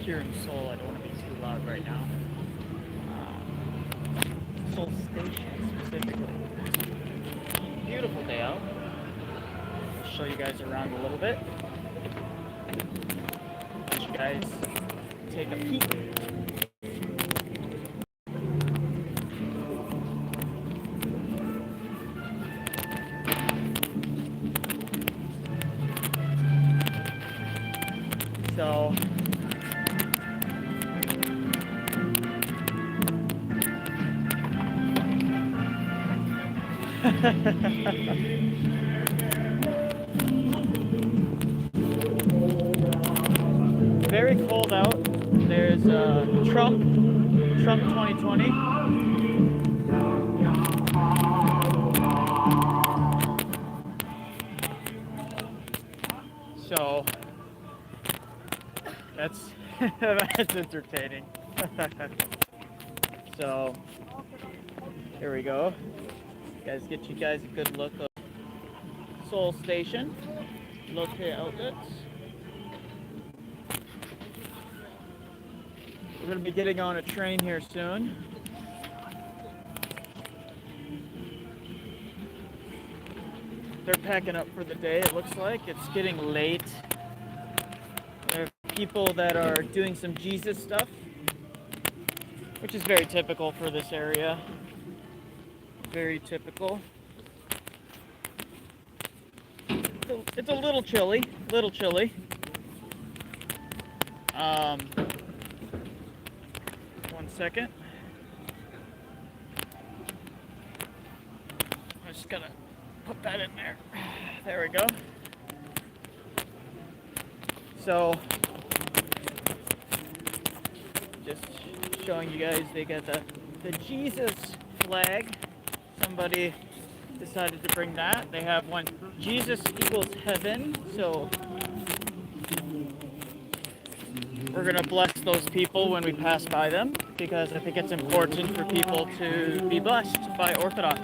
here in Seoul. I don't want to be too loud right now. Seoul Station specifically. Beautiful day out. I'll show you guys around a little bit. Let you guys take a peek. So very cold out. There's Trump 2020. So that's that's entertaining. So here we go. Get you guys a good look of Seoul Station, local outlets. We're going to be getting on a train here soon. They're packing up for the day, it looks like. It's getting late. There are people that are doing some Jesus stuff, which is very typical for this area. Very typical. It's a little chilly, One second. I'm just gonna put that in there. There we go. So, just showing you guys, they got the Jesus flag. Somebody decided to bring that. They have one, Jesus equals heaven. So we're gonna bless those people when we pass by them, because I think it's important for people to be blessed by Orthodox.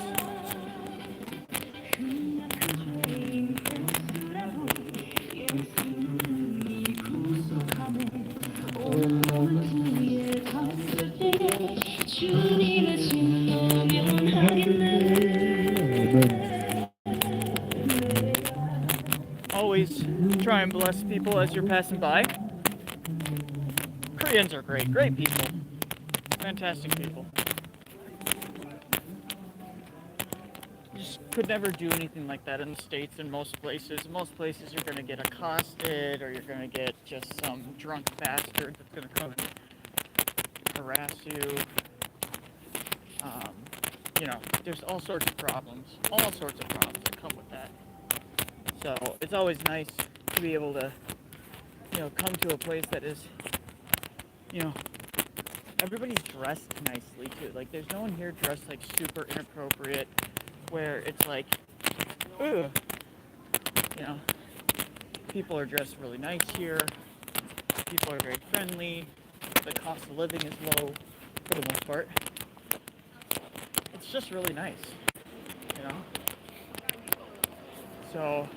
Always try and bless people as you're passing by. Koreans are great people. Fantastic people. You just could never do anything like that in the States in most places. In most places you're going to get accosted, or you're going to get just some drunk bastard that's going to come and harass you. You know, there's all sorts of problems that come with that. So it's always nice to be able to, you know, come to a place that is, you know, everybody's dressed nicely too. Like, there's no one here dressed like super inappropriate, where it's like, ugh. You know, people are dressed really nice here. People are very friendly. The cost of living is low for the most part. It's just really nice, you know. So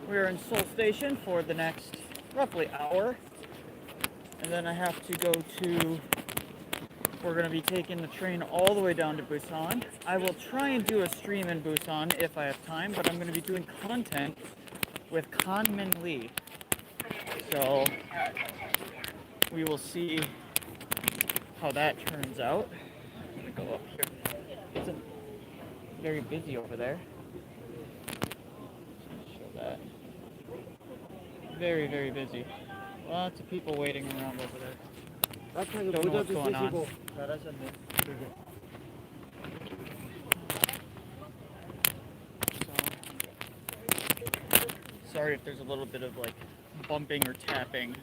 we're in Seoul Station for the next roughly hour, and then I have to go to, we're going to be taking the train all the way down to Busan. I will try and do a stream in Busan if I have time, but I'm going to be doing content with Min Lee. So we will see how that turns out. I'm going to go up here. It's very busy over there. Show that. Very, very busy. Lots of people waiting around over there. Don't know what's going on. Sorry if there's a little bit of like bumping or tapping.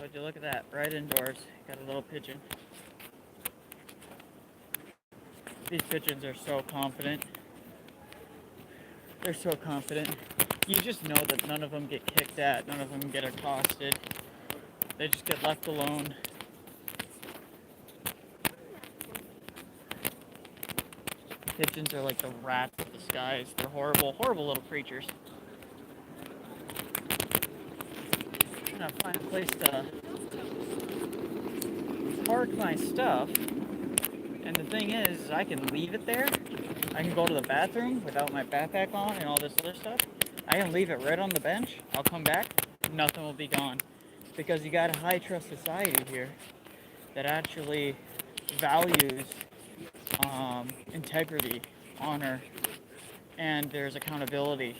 Would you look at that? Right indoors. Got a little pigeon. These pigeons are so confident. They're so confident. You just know that none of them get kicked at, none of them get accosted. They just get left alone. Pigeons are like the rats of the skies. They're horrible, horrible little creatures. I'm trying to find a place to park my stuff. And the thing is, I can leave it there. I can go to the bathroom without my backpack on and all this other stuff. I can leave it right on the bench. I'll come back. Nothing will be gone. Because you got a high trust society here that actually values integrity, honor, and there's accountability.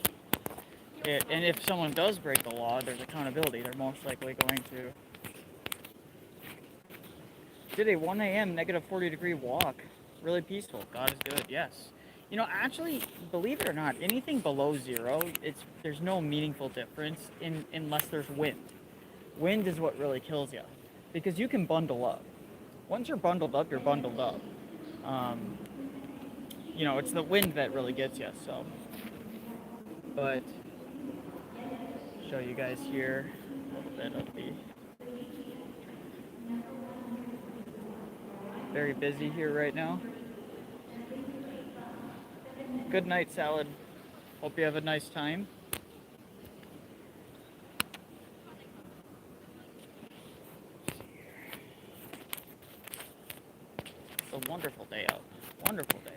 And if someone does break the law, there's accountability. They're most likely going to. Did a 1 a.m. negative 40-degree walk. Really peaceful. God is good. Yes. You know, actually, believe it or not, anything below zero, there's no meaningful difference unless there's wind. Wind is what really kills you, because you can bundle up. Once you're bundled up, you're bundled up. You know, it's the wind that really gets you. So, but show you guys here a little bit of the. Very busy here right now. Good night, salad. Hope you have a nice time. It's a wonderful day out. Wonderful day.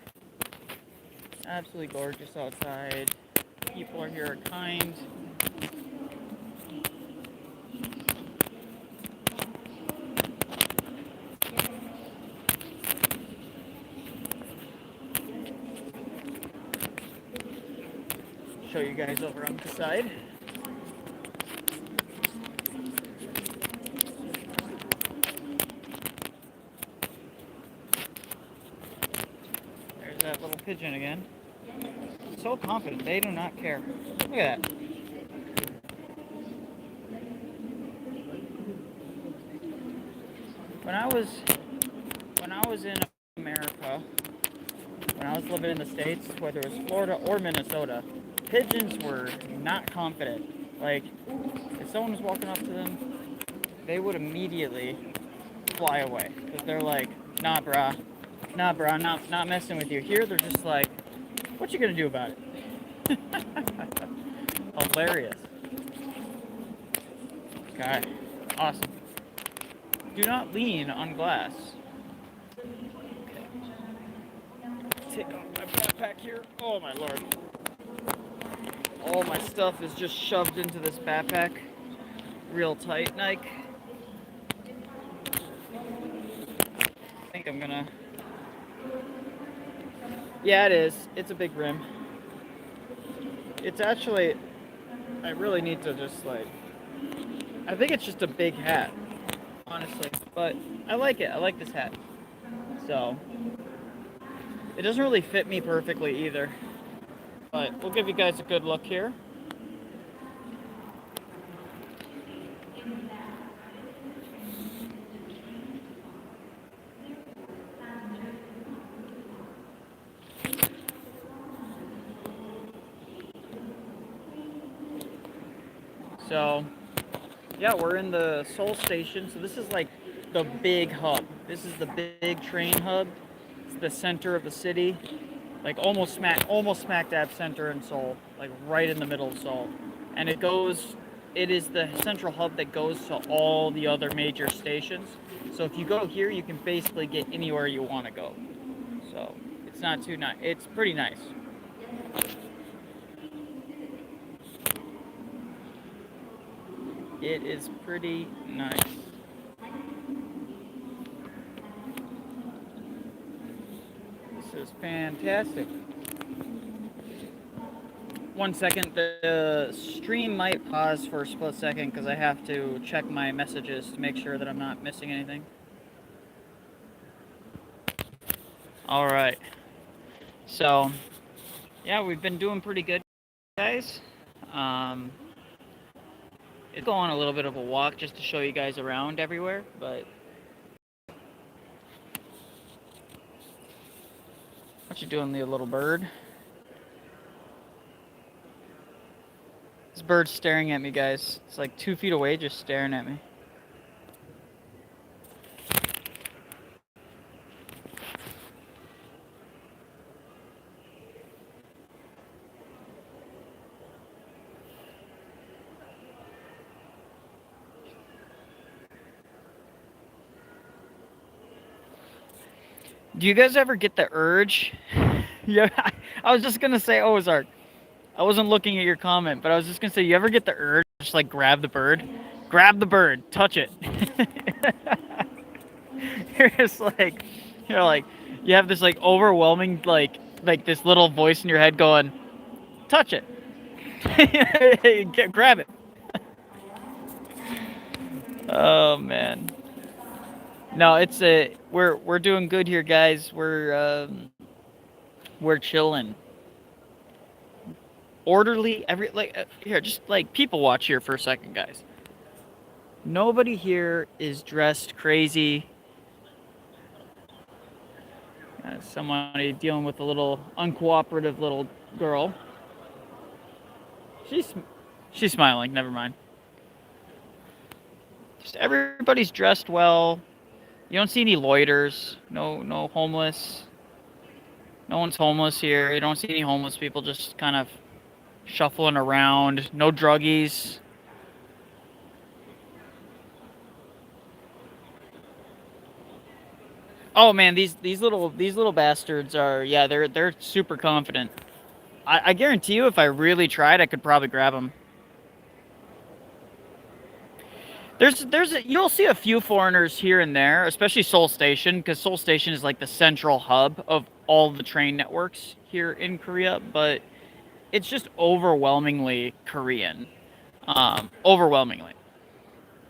Absolutely gorgeous outside. People are here are kind. Show you guys over on the side. There's that little pigeon again. So confident, they do not care. Look at that. When I was in America, when I was living in the States, whether it was Florida or Minnesota, pigeons were not confident. Like, if someone was walking up to them, they would immediately fly away. Because they're like, nah, brah, not messing with you. Here, they're just like, what you gonna do about it? Hilarious. Okay, awesome. Do not lean on glass. Okay. Take off my backpack here. Oh my lord. All my stuff is just shoved into this backpack. Real tight, Nike. I think I'm gonna... Yeah, it is. It's a big rim. It's actually... I really need to just like... I think it's just a big hat, honestly. But I like it. I like this hat. So... It doesn't really fit me perfectly either. But we'll give you guys a good look here. So, yeah, we're in the Seoul station. So this is like the big hub. This is the big train hub. It's the center of the city. Like almost smack dab center in Seoul, like right in the middle of Seoul. And it is the central hub that goes to all the other major stations. So if you go here, you can basically get anywhere you want to go. So it's not too nice. It's pretty nice. It is pretty nice. This is fantastic. 1 second, the stream might pause for a split second because I have to check my messages to make sure that I'm not missing anything. Alright. So, yeah, we've been doing pretty good, guys. It's going a little bit of a walk just to show you guys around everywhere, but what you doing, the little bird? This bird's staring at me, guys. It's like 2 feet away, just staring at me. Do you guys ever get the urge? Yeah, I was just gonna say Ozark. I wasn't looking at your comment, but I was just gonna say, you ever get the urge to just like grab the bird, touch it. you're just like, you're like, you have this like overwhelming like this little voice in your head going, touch it, grab it. Oh man, no, it's a we're doing good here, guys. We're chilling, orderly. Every like here, just like people watch here for a second, guys. Nobody here is dressed crazy. Somebody dealing with a little uncooperative little girl. She's she's smiling. Never mind. Just everybody's dressed well. You don't see any loiters. No homeless. No one's homeless here. You don't see any homeless people just kind of shuffling around. No druggies. Oh man, these little bastards are, yeah, they're super confident. I guarantee you, if I really tried, I could probably grab them. You'll see a few foreigners here and there, especially Seoul Station, because Seoul Station is like the central hub of all the train networks here in Korea. But it's just overwhelmingly Korean, overwhelmingly.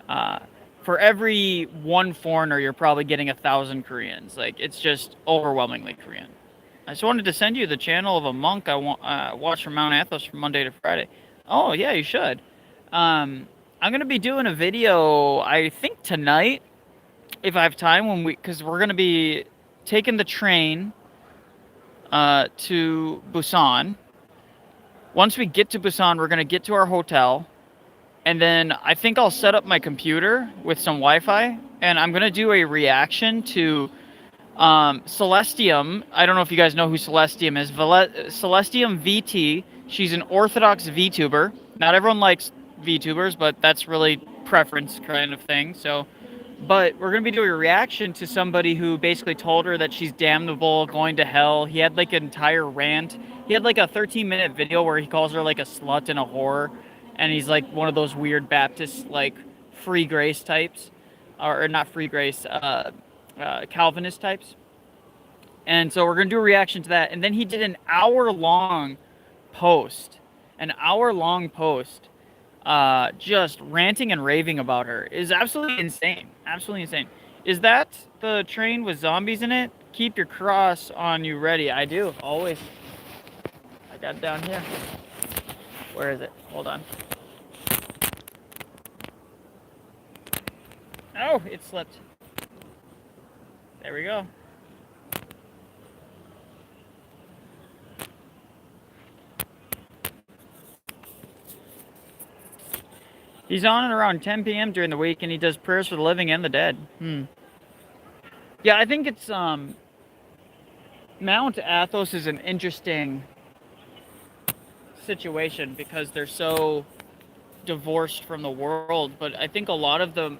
Uh, for every one foreigner, you're probably getting 1,000 Koreans. Like, it's just overwhelmingly Korean. I just wanted to send you the channel of a monk I watch from Mount Athos from Monday to Friday. Oh yeah, you should. I'm gonna be doing a video, I think tonight, if I have time, because we're gonna be taking the train to Busan. Once we get to Busan, we're gonna get to our hotel, and then I think I'll set up my computer with some Wi-Fi, and I'm gonna do a reaction to Celestium. I don't know if you guys know who Celestium is. Celestium VT. She's an Orthodox VTuber. Not everyone likes VTubers, but that's really preference kind of thing. So, but we're gonna be doing a reaction to somebody who basically told her that she's damnable, going to hell. He had like an entire rant. He had like a 13-minute video where he calls her like a slut and a whore, and he's like one of those weird Baptist like free grace types, or not free grace, Calvinist types. And so we're gonna do a reaction to that. And then he did an hour-long post, just ranting and raving about her. Is absolutely insane. Absolutely insane. Is that the train with zombies in it? Keep your cross on you ready. I do, always. I got it down here. Where is it? Hold on. Oh, it slipped. There we go. He's on at around 10 p.m. during the week, and he does prayers for the living and the dead. Yeah, I think it's Mount Athos is an interesting situation because they're so divorced from the world. But I think a lot of the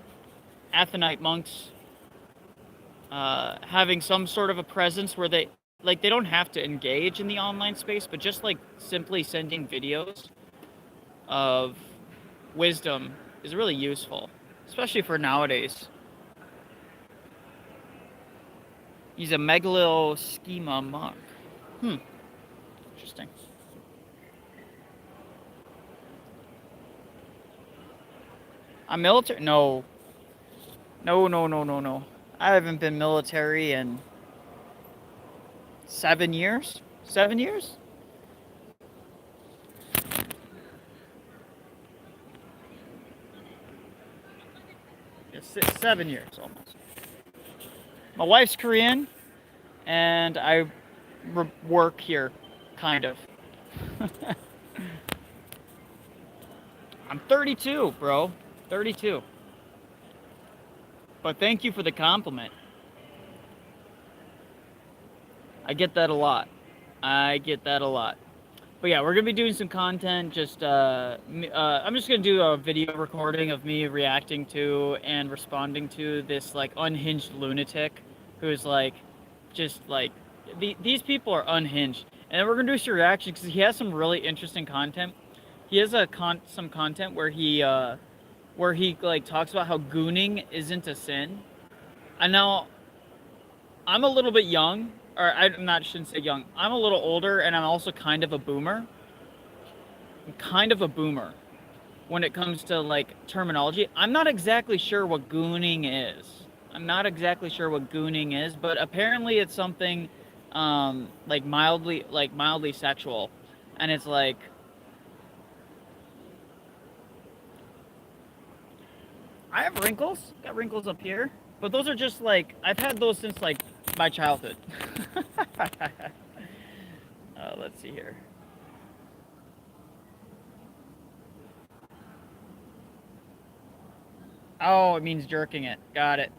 Athonite monks having some sort of a presence where they don't have to engage in the online space, but just like simply sending videos of wisdom is really useful, especially for nowadays. He's a megaloschema monk. Interesting. I'm military? No. No. I haven't been military in 7 years. 7 years? It's 7 years almost. My wife's Korean, and I work here, kind of. I'm 32, bro. 32. But thank you for the compliment. I get that a lot. But yeah, we're gonna be doing some content. I'm just gonna do a video recording of me reacting to and responding to this like unhinged lunatic who's like just like these people are unhinged. And then we're gonna do some reactions because he has some really interesting content. He has some content where he like talks about how gooning isn't a sin. And now I'm a little bit young, or I'm not shouldn't say young. I'm a little older, and I'm also kind of a boomer. I'm kind of a boomer when it comes to like terminology. I'm not exactly sure what gooning is. I'm not exactly sure what gooning is, but apparently it's something like mildly sexual, and it's like I have wrinkles. Got wrinkles up here, but those are just like I've had those since like my childhood. Let's see here. Oh, it means jerking it. Got it.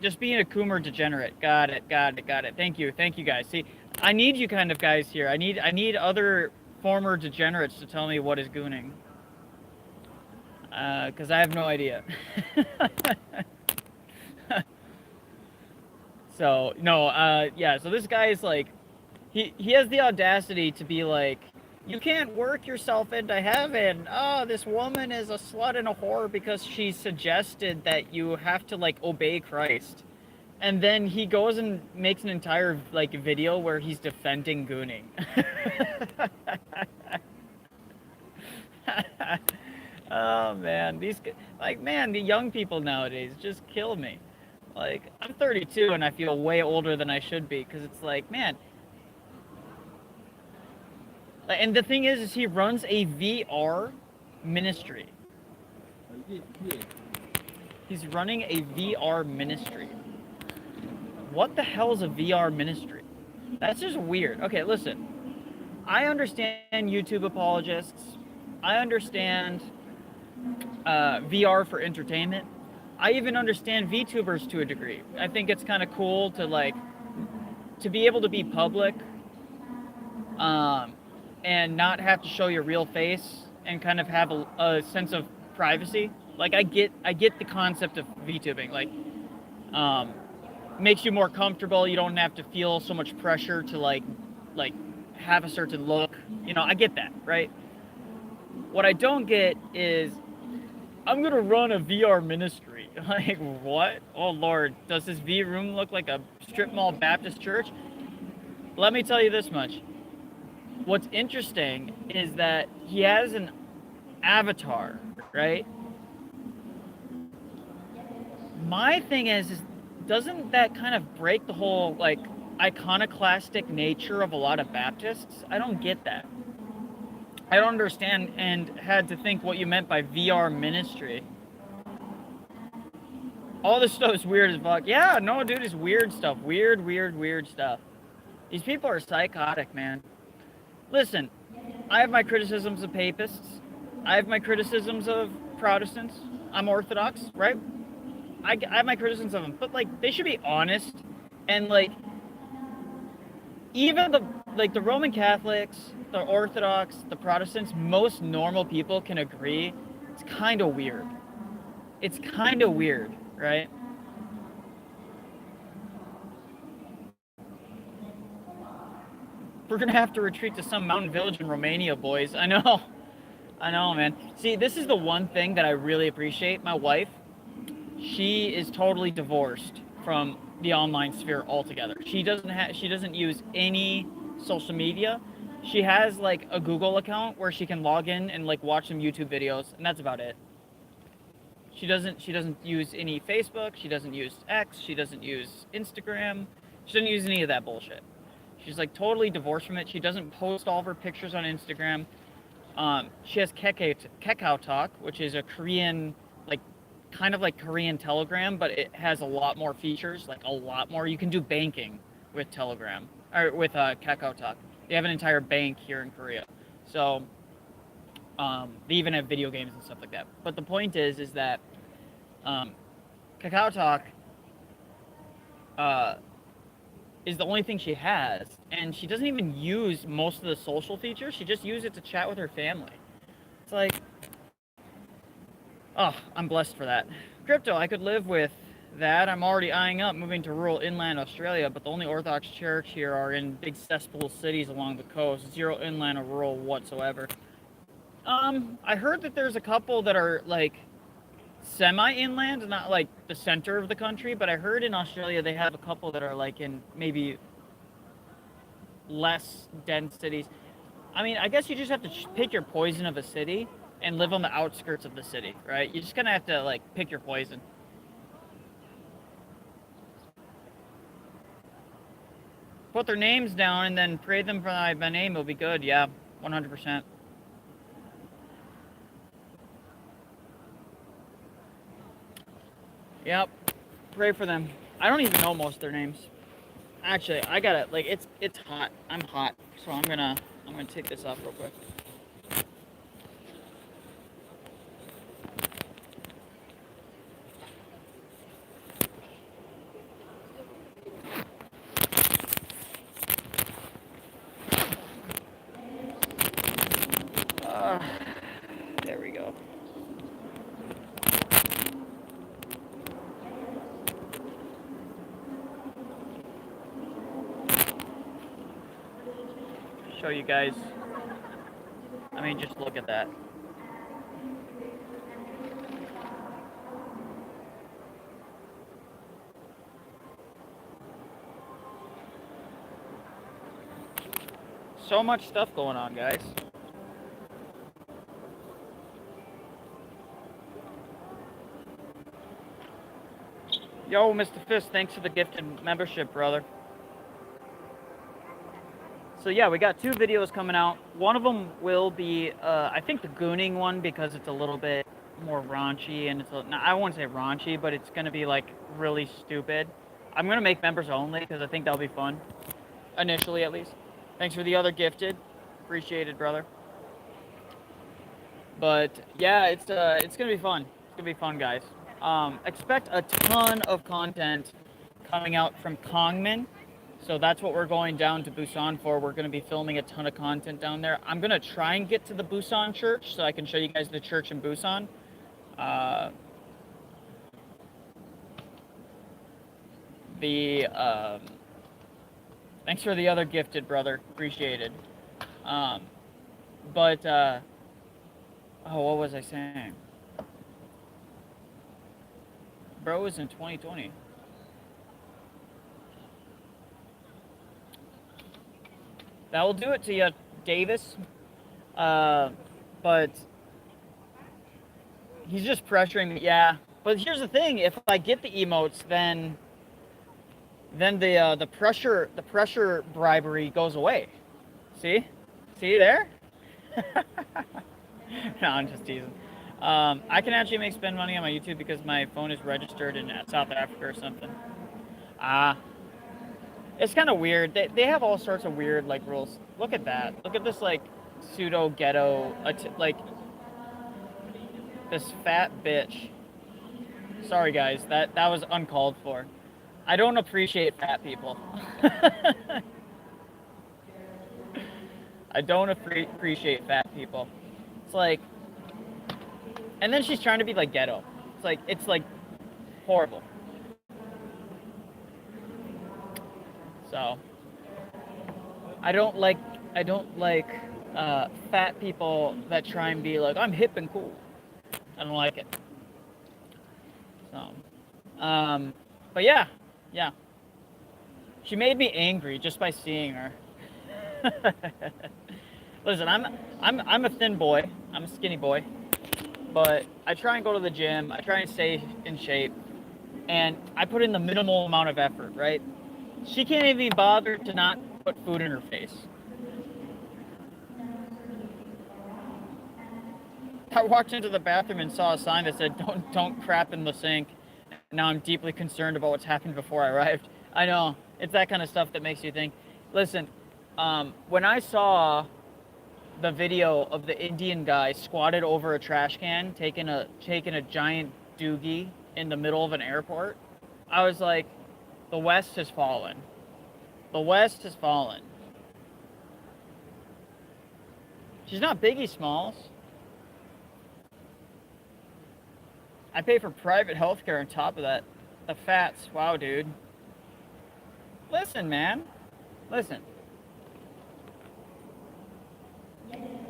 Just being a coomer degenerate. Got it. Got it. Got it. Thank you. Thank you, guys. See, I need you kind of guys here. I need other former degenerates to tell me what is gooning. Because I have no idea. So, no, yeah, so this guy is like, he has the audacity to be like, you can't work yourself into heaven. Oh, this woman is a slut and a whore because she suggested that you have to, like, obey Christ. And then he goes and makes an entire, like, video where he's defending gooning. Oh, man, man, the young people nowadays just kill me. Like, I'm 32 and I feel way older than I should be because it's like, man. And the thing is he runs a VR ministry. He's running a VR ministry. What the hell is a VR ministry? That's just weird. Okay, listen. I understand YouTube apologists. I understand VR for entertainment. I even understand VTubers to a degree. I think it's kind of cool to like to be able to be public and not have to show your real face and kind of have a sense of privacy. Like I get the concept of VTubing. Like makes you more comfortable. You don't have to feel so much pressure to like have a certain look. You know, I get that, right? What I don't get is I'm gonna run a VR ministry. Like, what? Oh, Lord. Does this V room look like a strip mall Baptist church? Let me tell you this much. What's interesting is that he has an avatar, right? My thing is doesn't that kind of break the whole, like, iconoclastic nature of a lot of Baptists? I don't get that. I don't understand and had to think what you meant by VR ministry. All this stuff is weird as fuck. Yeah, no, dude, it's weird stuff. Weird stuff. These people are psychotic, man. Listen, I have my criticisms of papists. I have my criticisms of Protestants. I'm Orthodox, right? I have my criticisms of them. But, like, they should be honest. And, like, even the Roman Catholics, the Orthodox, the Protestants, most normal people can agree it's kind of weird. It's kind of weird, right? We're gonna have to retreat to some mountain village in Romania, boys. I know, man. See, this is the one thing that I really appreciate. My wife, she is totally divorced from the online sphere altogether. She doesn't use any social media. She has like a Google account where she can log in and like watch some YouTube videos, and that's about it. She doesn't use any Facebook, she doesn't use X, she doesn't use Instagram, she doesn't use any of that bullshit. She's like totally divorced from it. She doesn't post all of her pictures on Instagram. She has Kakao Talk, which is a Korean, like kind of like Korean Telegram, but it has a lot more features, like a lot more. You can do banking with Telegram or with Kakao Talk. They have an entire bank here in Korea, so they even have video games and stuff like that. But the point is that Kakao Talk is the only thing she has, and she doesn't even use most of the social features. She just uses it to chat with her family. It's like, oh, I'm blessed for that. Crypto, I could live with that, I'm already eyeing up moving to rural inland Australia, but the only Orthodox church here are in big cesspool cities along the coast. Zero inland or rural whatsoever. I heard that there's a couple that are like semi-inland, not like the center of the country, but I heard in Australia they have a couple that are like in maybe less dense cities. I mean, I guess you just have to pick your poison of a city and live on the outskirts of the city, right? You just kind of have to like pick your poison. Put their names down and then pray them for my name. It'll be good. Yeah, 100%. Yep. Pray for them. I don't even know most of their names. Actually, I gotta like it's hot. I'm hot, so I'm gonna take this off real quick. There we go. Show you guys. I mean, just look at that. So much stuff going on, guys. Yo, Mr. Fist, thanks for the gifted membership, brother. So yeah, we got 2 videos coming out. One of them will be, I think the gooning one, because it's a little bit more raunchy, and I won't say raunchy, but it's going to be like really stupid. I'm going to make members only, because I think that'll be fun. Initially, at least. Thanks for the other gifted. Appreciate it, brother. But yeah, it's going to be fun. It's going to be fun, guys. Expect a ton of content coming out from Kongmin. So that's what we're going down to Busan for. We're going to be filming a ton of content down there. I'm going to try and get to the Busan church so I can show you guys the church in Busan. Thanks for the other gifted, brother. Appreciated. Oh, what was I saying? Bro is in 2020. That will do it to you, Davis. But he's just pressuring me. Yeah. But here's the thing: if I get the emotes, then the pressure bribery goes away. See there? No, I'm just teasing. I can actually spend money on my YouTube because my phone is registered in South Africa or something. It's kind of weird. They have all sorts of weird like rules. Look at that. Look at this like pseudo ghetto like this fat bitch. Sorry guys, that was uncalled for. I don't appreciate fat people. I don't appreciate fat people. It's like, and then she's trying to be like ghetto. It's like horrible. So I don't like fat people that try and be like, I'm hip and cool. I don't like it. So, but yeah. She made me angry just by seeing her. Listen, I'm a thin boy. I'm a skinny boy, but I try and go to the gym. I try and stay in shape, and I put in the minimal amount of effort, right? She can't even bother to not put food in her face. I walked into the bathroom and saw a sign that said, don't crap in the sink. Now I'm deeply concerned about what's happened before I arrived. I know, it's that kind of stuff that makes you think. Listen, when I saw the video of the Indian guy squatted over a trash can, taking a giant doogie in the middle of an airport, I was like, the West has fallen. The West has fallen. She's not Biggie Smalls. I pay for private health care on top of that. The fats. Wow, dude. Listen, man. Listen.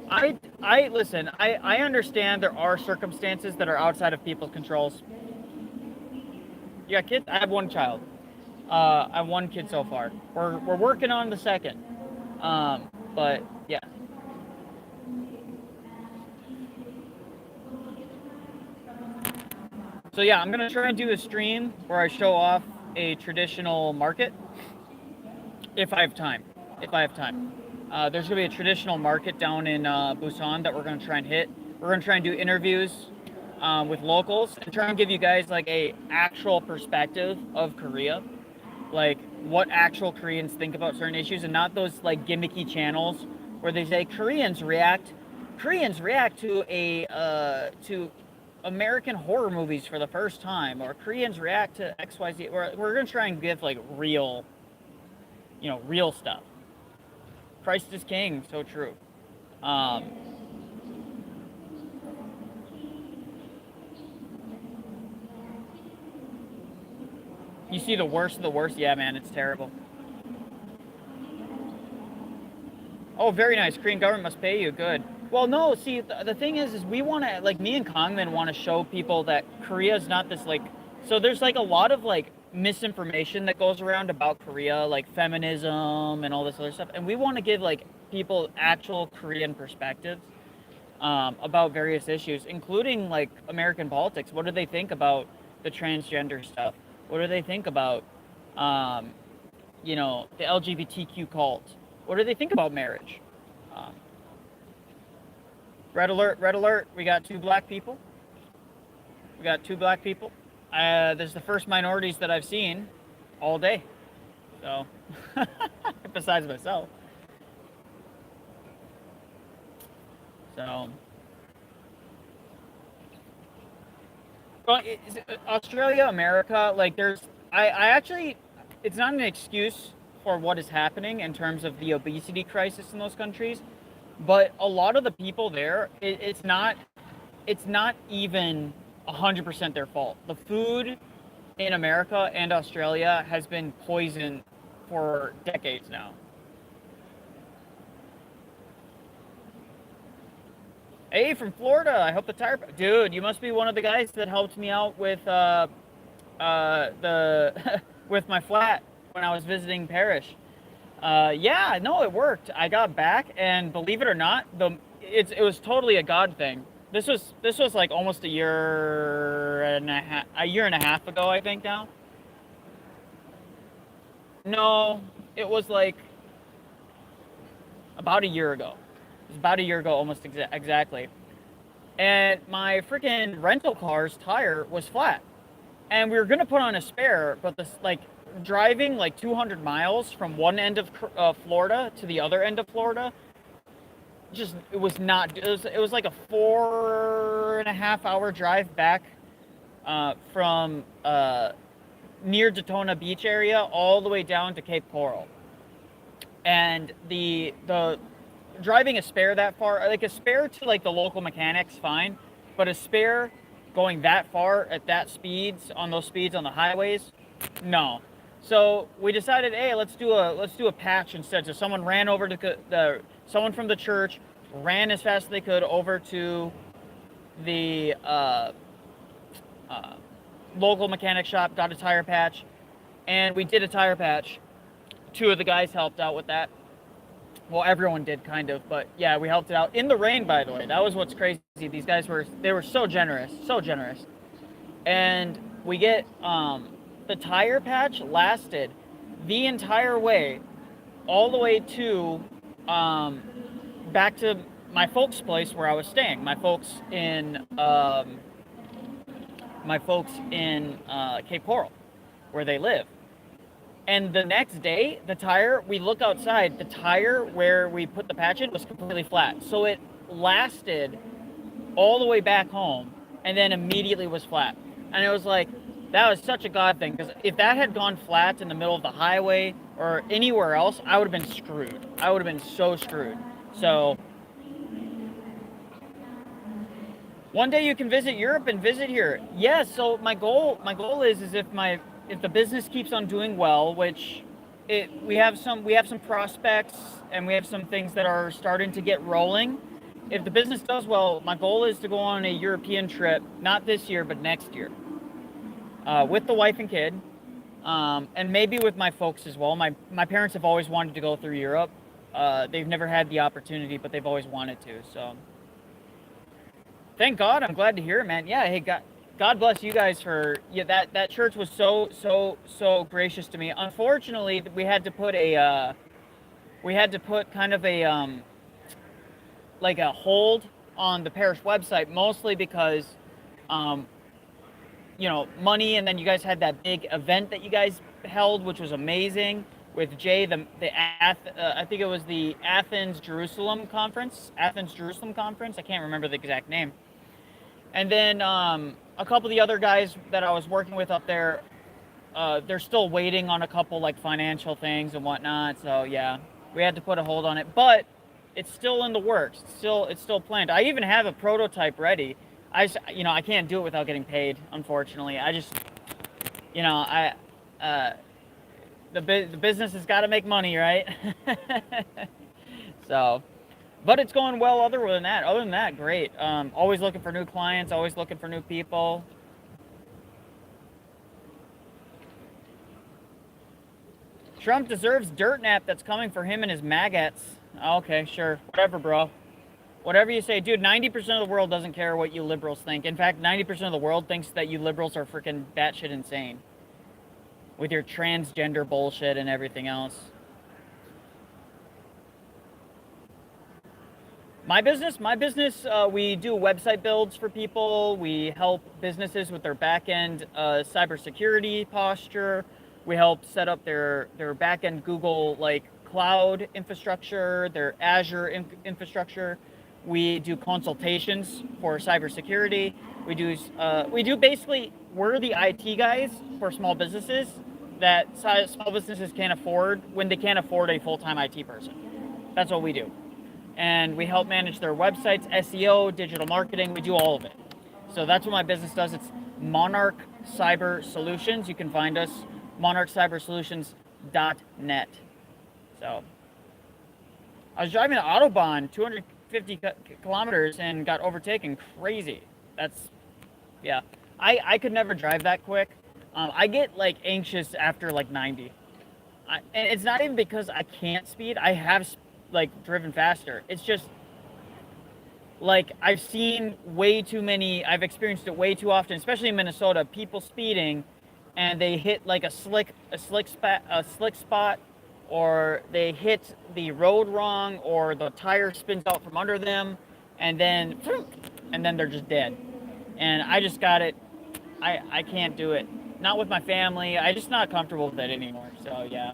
I listen. I understand there are circumstances that are outside of people's controls. You got kids? I have one child. I have one kid so far. We're working on the second. But yeah. So yeah, I'm gonna try and do a stream where I show off a traditional market if I have time. If I have time. There's gonna be a traditional market down in Busan that we're gonna try and hit. We're gonna try and do interviews with locals and try and give you guys like a actual perspective of Korea, like what actual Koreans think about certain issues, and not those like gimmicky channels where they say Koreans react to American horror movies for the first time, or Koreans react to XYZ. We're gonna try and give like real, real stuff. Christ is King, so true. Um, you see the worst of the worst, yeah, man, it's terrible. Oh, very nice. Korean government must pay you. Good. Well, no. See, the thing is we want to like me and Kongman want to show people that Korea is not this like. So there's like a lot of like misinformation that goes around about Korea, like feminism and all this other stuff, and we want to give like people actual Korean perspectives about various issues, including like American politics. What do they think about the transgender stuff? What do they think about, um, the LGBTQ cult? What do they think about marriage? Um, red alert, red alert. We got two black people. We got two black people. This is the first minorities that I've seen all day. So, besides myself. So, well, Australia, America, like I actually, it's not an excuse for what is happening in terms of the obesity crisis in those countries, but a lot of the people there, it's not even 100% their fault. The food in America and Australia has been poisoned for decades now. Hey, from Florida. I hope the tire. Dude, you must be one of the guys that helped me out with the with my flat when I was visiting Parish. Yeah, no, it worked. I got back, and believe it or not, it was totally a God thing. This was like almost a year and a half ago, I think now. No, it was like about a year ago. It was about a year ago, almost exactly. And my freaking rental car's tire was flat, and we were gonna put on a spare, but this like driving like 200 miles from one end of Florida to the other end of Florida, just it was not. It was like a 4.5 hour drive back from near Daytona Beach area all the way down to Cape Coral, and the driving a spare that far, like a spare to like the local mechanics, fine, but a spare going that far at that speeds on those speeds on the highways, no. So we decided, hey, let's do a patch instead. So someone ran over to someone from the church ran as fast as they could over to the local mechanic shop, got a tire patch, and we did a tire patch. Two of the guys helped out with that. Well, everyone did kind of, but yeah, we helped it out in the rain. By the way, that was what's crazy. These guys were so generous, so generous, and we get the tire patch lasted the entire way, all the way to back to my folks' place where I was staying. My folks in Cape Coral, where they live. And the next day, the tire, we look outside, the tire where we put the patch in was completely flat. So it lasted all the way back home and then immediately was flat. And it was like, that was such a God thing, because if that had gone flat in the middle of the highway or anywhere else, I would have been screwed. I would have been so screwed. So, One day you can visit Europe and visit here. Yes. So my goal is if the business keeps on doing well, which we have some prospects and we have some things that are starting to get rolling. If the business does well, my goal is to go on a European trip, not this year but next year, with the wife and kid, and maybe with my folks as well. My parents have always wanted to go through Europe. They've never had the opportunity, but they've always wanted to. So thank God. I'm glad to hear it, man. Yeah. Hey, God bless you guys for yeah. That church was so gracious to me. Unfortunately, we had to put kind of a like a hold on the parish website, mostly because um, money, and then you guys had that big event that you guys held, which was amazing with Jay, I think it was the Athens Jerusalem conference. I can't remember the exact name. And then a couple of the other guys that I was working with up there, they're still waiting on a couple like financial things and whatnot. So yeah, we had to put a hold on it, but it's still in the works. It's still planned. I even have a prototype ready. I can't do it without getting paid. Unfortunately, I the business has got to make money, right? So, but it's going well. Other than that, great. Always looking for new clients. Always looking for new people. Trump deserves dirt nap that's coming for him and his maggots. Okay, sure. Whatever, bro. Whatever you say. Dude, 90% of the world doesn't care what you liberals think. In fact, 90% of the world thinks that you liberals are freaking batshit insane with your transgender bullshit and everything else. My business, we do website builds for people. We help businesses with their back-end cybersecurity posture. We help set up their back-end Google like cloud infrastructure, their Azure infrastructure. We do consultations for cybersecurity. We do basically, we're the IT guys for small businesses that small businesses can't afford when they can't afford a full-time IT person. That's what we do. And we help manage their websites, SEO, digital marketing. We do all of it. So that's what my business does. It's Monarch Cyber Solutions. You can find us monarchcybersolutions.net. So I was driving an Autobahn 250 kilometers and got overtaken. Crazy. Yeah. I could never drive that quick. I get like anxious after like 90. And it's not even because I can't speed. I have like driven faster. It's just like I've experienced it way too often, especially in Minnesota, people speeding and they hit like a slick spot, or they hit the road wrong, or the tire spins out from under them, and then they're just dead. And I just got it. I can't do it. Not with my family. I'm just not comfortable with it anymore. So yeah.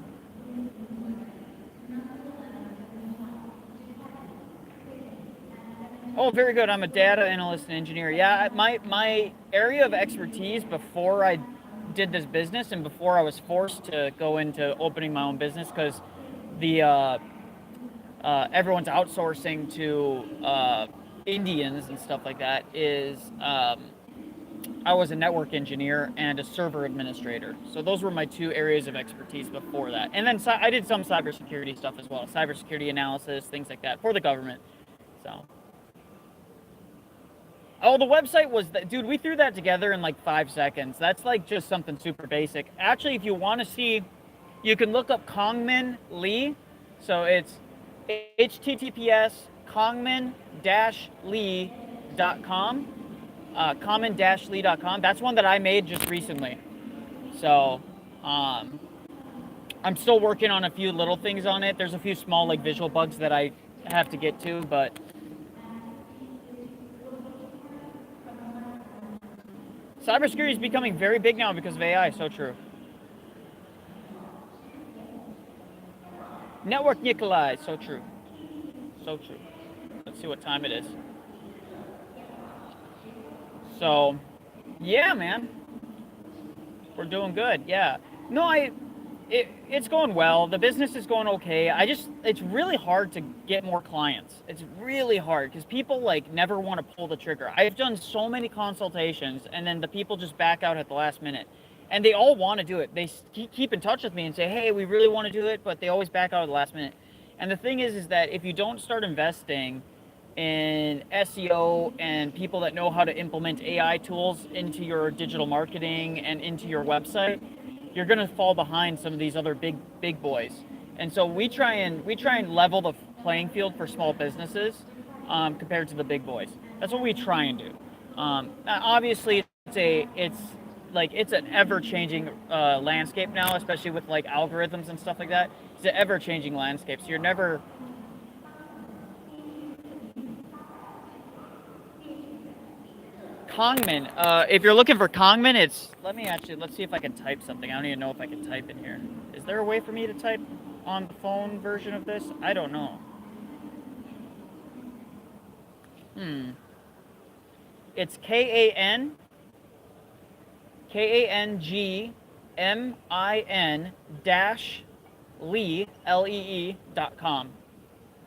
Oh, very good. I'm a data analyst and engineer. Yeah, my area of expertise before I did this business and before I was forced to go into opening my own business, because the everyone's outsourcing to Indians and stuff like that, is I was a network engineer and a server administrator. So those were my two areas of expertise before that. And then I did some cybersecurity stuff as well, cybersecurity analysis, things like that for the government. So. Oh, the website was that, dude, we threw that together in like 5 seconds. That's like just something super basic. Actually, if you want to see, you can look up Kongmin Lee. So it's https kongmin-lee.com. Kongmin-lee.com. That's one that I made just recently. So, I'm still working on a few little things on it. There's a few small like visual bugs that I have to get to, but cybersecurity is becoming very big now because of AI. So true. Network Nicholai. So true. So true. Let's see what time it is. So, yeah, man. We're doing good. Yeah. No, it's going well. The business is going okay. It's really hard to get more clients. It's really hard because people like never want to pull the trigger. I've done so many consultations, and then the people just back out at the last minute. And they all want to do it. They keep in touch with me and say, hey, we really want to do it, but they always back out at the last minute. And the thing is that if you don't start investing in SEO and people that know how to implement AI tools into your digital marketing and into your website, you're going to fall behind some of these other big boys. And so we try and level the playing field for small businesses compared to the big boys. That's what we try and do. Obviously, it's an ever-changing landscape now, especially with like algorithms and stuff like that. It's an ever-changing landscape, so you're never. Kongman. If you're looking for Kongman, let's see if I can type something. I don't even know if I can type in here. Is there a way for me to type on the phone version of this? I don't know. It's KANGMIN dash Lee.com.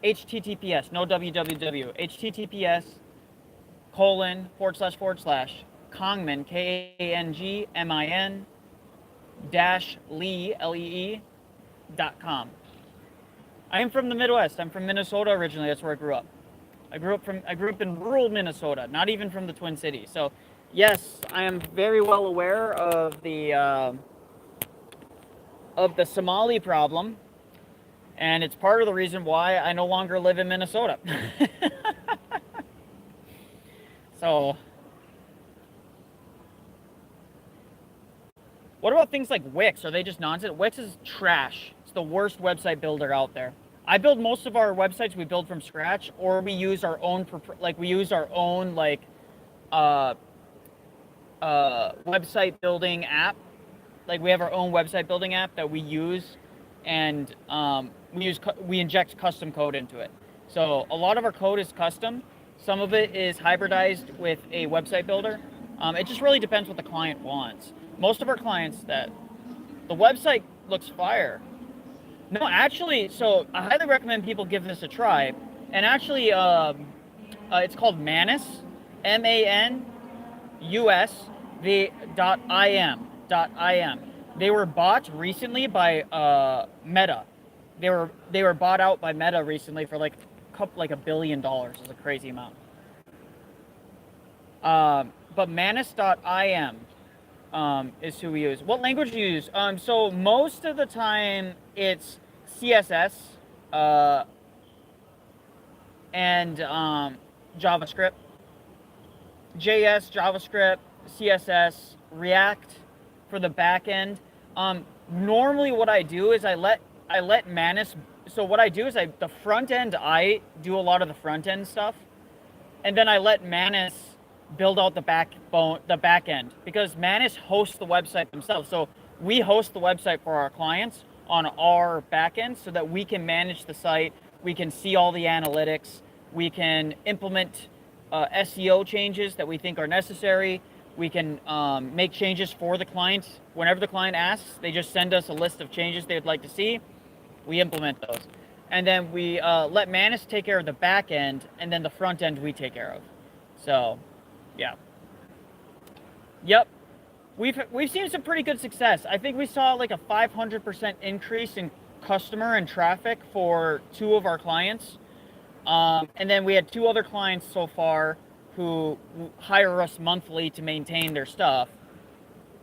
HTTPS, no www. HTTPS :// Kangmin dash Lee.com. I am from the Midwest. I'm from Minnesota originally. That's where I grew up. I grew up in rural Minnesota, not even from the Twin Cities. So, yes, I am very well aware of the Somali problem, and it's part of the reason why I no longer live in Minnesota. So, what about things like Wix? Are they just nonsense? Wix is trash. It's the worst website builder out there. I build most of our websites. We build from scratch, or we use our own website building app. Like we have our own website building app that we use, and we inject custom code into it. So a lot of our code is custom. Some of it is hybridized with a website builder. It just really depends what the client wants. Most of our clients the website looks fire. No, actually, so I highly recommend people give this a try. And actually, it's called Manus, MANUS, .im. They were bought recently by Meta. They were bought out by Meta recently for like $1 billion. It's a crazy amount. But Manus.im is who we use. What language do you use? So most of the time it's CSS and JavaScript. JS, JavaScript, CSS, React for the back end. Normally what I do is I let Manus. So what I do is the front end, I do a lot of the front end stuff, and then I let Manus build out the back end, because Manus hosts the website themselves. So we host the website for our clients on our back end so that we can manage the site, we can see all the analytics, we can implement SEO changes that we think are necessary. We can make changes for the client. Whenever the client asks, they just send us a list of changes they would like to see. We implement those. And then we let Manus take care of the back end, and then the front end we take care of. So, yeah. Yep. We've seen some pretty good success. I think we saw like a 500% increase in customer and traffic for 2 of our clients. And then we had 2 other clients so far who hire us monthly to maintain their stuff.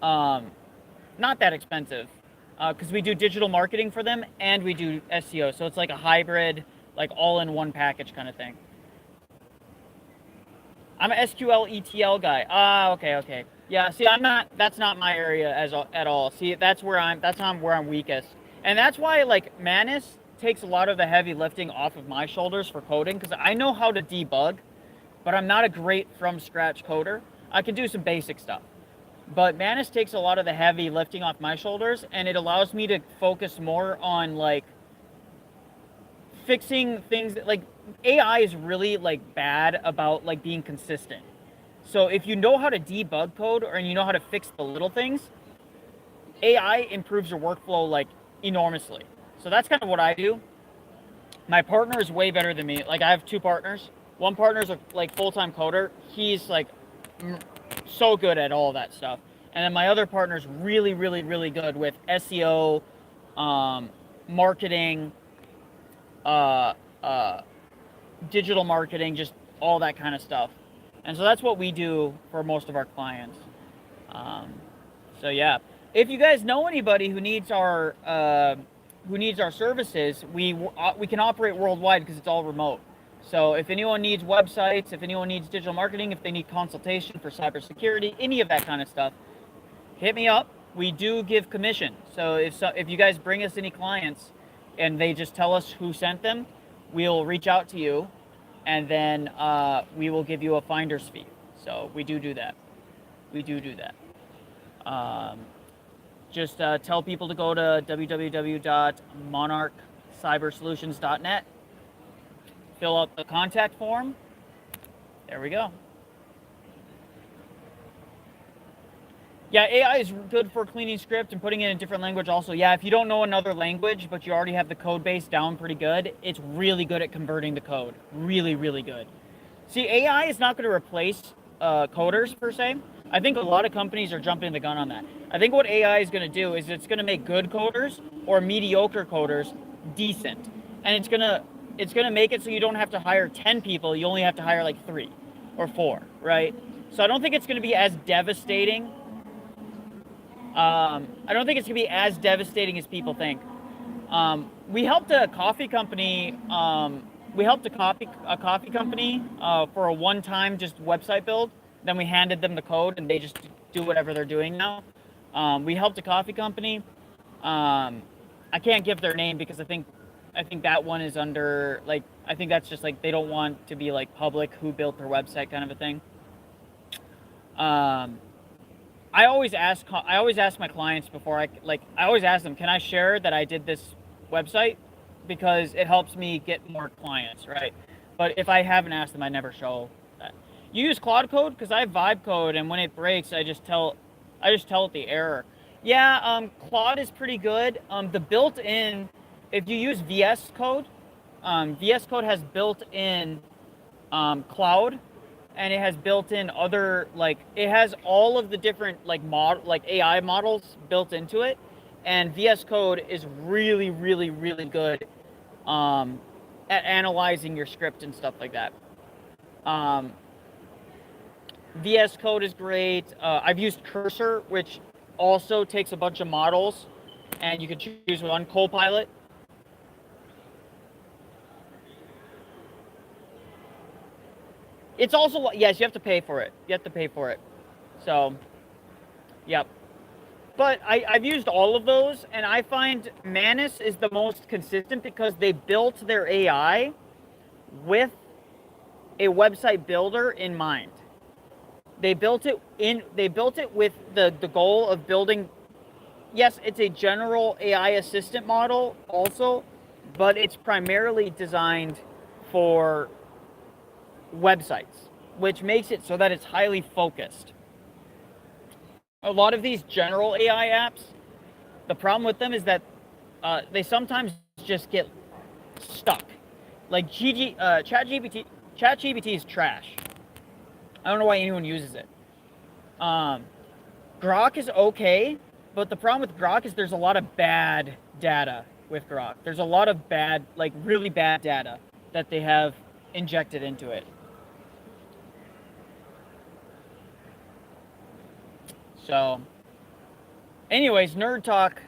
Not that expensive, because we do digital marketing for them and we do SEO. So it's like a hybrid, like all-in-one package kind of thing. I'm an SQL ETL guy. Okay. Yeah, see, that's not my area at all. See, that's where I'm weakest. And that's why, like, Manus takes a lot of the heavy lifting off of my shoulders for coding, because I know how to debug, but I'm not a great from-scratch coder. I can do some basic stuff. But Manus takes a lot of the heavy lifting off my shoulders, and it allows me to focus more on, like, fixing things that, like, AI is really, like, bad about, like, being consistent. So if you know how to debug code, or you know how to fix the little things, AI improves your workflow, like, enormously. So that's kind of what I do. My partner is way better than me. Like, I have two partners. One partner's a like full-time coder. He's like so good at all that stuff. And then my other partner's really, really, really good with SEO, marketing, uh, uh, digital marketing, just all that kind of stuff. And so that's what we do for most of our clients. Um, so yeah, if you guys know anybody who needs our services, we can operate worldwide because it's all remote. So if anyone needs websites, if anyone needs digital marketing, if they need consultation for cybersecurity, any of that kind of stuff, hit me up. We do give commission. So if you guys bring us any clients and they just tell us who sent them, we'll reach out to you, and then we will give you a finder's fee. So we do that. We do that. Just tell people to go to www.monarchcybersolutions.net, fill out the contact form. There we go. Yeah, AI is good for cleaning script and putting it in a different language also. Yeah, if you don't know another language, but you already have the code base down pretty good, it's really good at converting the code. Really, really good. See, AI is not going to replace coders, per se. I think a lot of companies are jumping the gun on that. I think what AI is going to do is it's going to make good coders or mediocre coders decent. And it's going to make it so you don't have to hire 10 people, you only have to hire like 3 or 4, right? So I don't think it's going to be as devastating. I don't think it's going to be as devastating as people think. We helped a coffee company. We helped a coffee company for a one-time just website build. Then we handed them the code, and they just do whatever they're doing now. We helped a coffee company. I can't give their name because I think that one is under, like, I think that's just like they don't want to be like public who built their website kind of a thing. I always ask my clients before I always ask them, can I share that I did this website? Because it helps me get more clients, right? But if I haven't asked them, I never show that. You use Claude Code? Because I have Vibe Code, and when it breaks, I just tell it the error. Yeah, Claude is pretty good. The built-in, if you use VS Code, VS Code has built-in Cloud, and it has built-in other, like, it has all of the different like AI models built into it, and VS Code is really, really, really good at analyzing your script and stuff like that. VS Code is great. I've used Cursor, which also takes a bunch of models, and you can choose one. Copilot. It's also, yes, you have to pay for it. So, yep. But I've used all of those, and I find Manus is the most consistent because they built their AI with a website builder in mind. They built it with the goal of building. Yes, it's a general AI assistant model also, but it's primarily designed for websites, which makes it so that it's highly focused. A lot of these general AI apps, the problem with them is that they sometimes just get stuck. Like ChatGPT is trash. I don't know why anyone uses it. Grok is okay, but the problem with Grok is there's a lot of bad data with Grok. There's a lot of bad, like really bad data that they have injected into it. So, anyways, nerd talk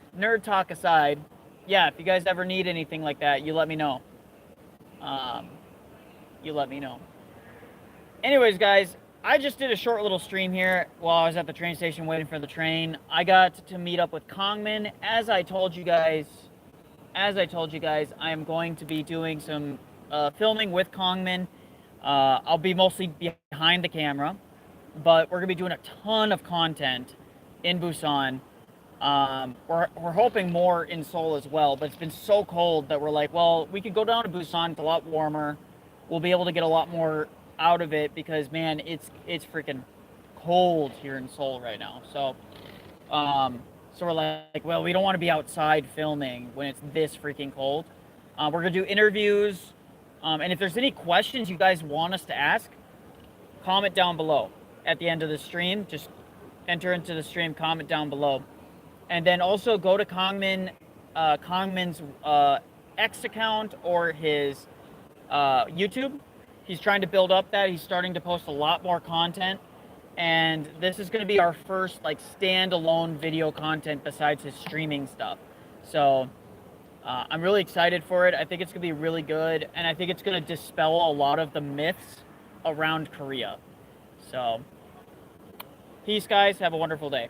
aside, yeah, if you guys ever need anything like that, you let me know. Anyways, guys, I just did a short little stream here while I was at the train station waiting for the train. I got to meet up with Kongman. As I told you guys, I am going to be doing some filming with Kongman. I'll be mostly behind the camera, but we're gonna be doing a ton of content in Busan. We're hoping more in Seoul as well, but it's been so cold that we're like, well, we could go down to Busan. It's a lot warmer. We'll be able to get a lot more out of it because, man, it's freaking cold here in Seoul right now. So So we're like, well, we don't want to be outside filming when it's this freaking cold. We're gonna do interviews, and if there's any questions you guys want us to ask, comment down below at the end of the stream. Just enter into the stream, comment down below, and then also go to Kongman's X account or his YouTube. He's trying to build up that. He's starting to post a lot more content, and this is going to be our first like standalone video content besides his streaming stuff. So I'm really excited for it. I think it's going to be really good, and I think it's going to dispel a lot of the myths around Korea. So, peace, guys. Have a wonderful day.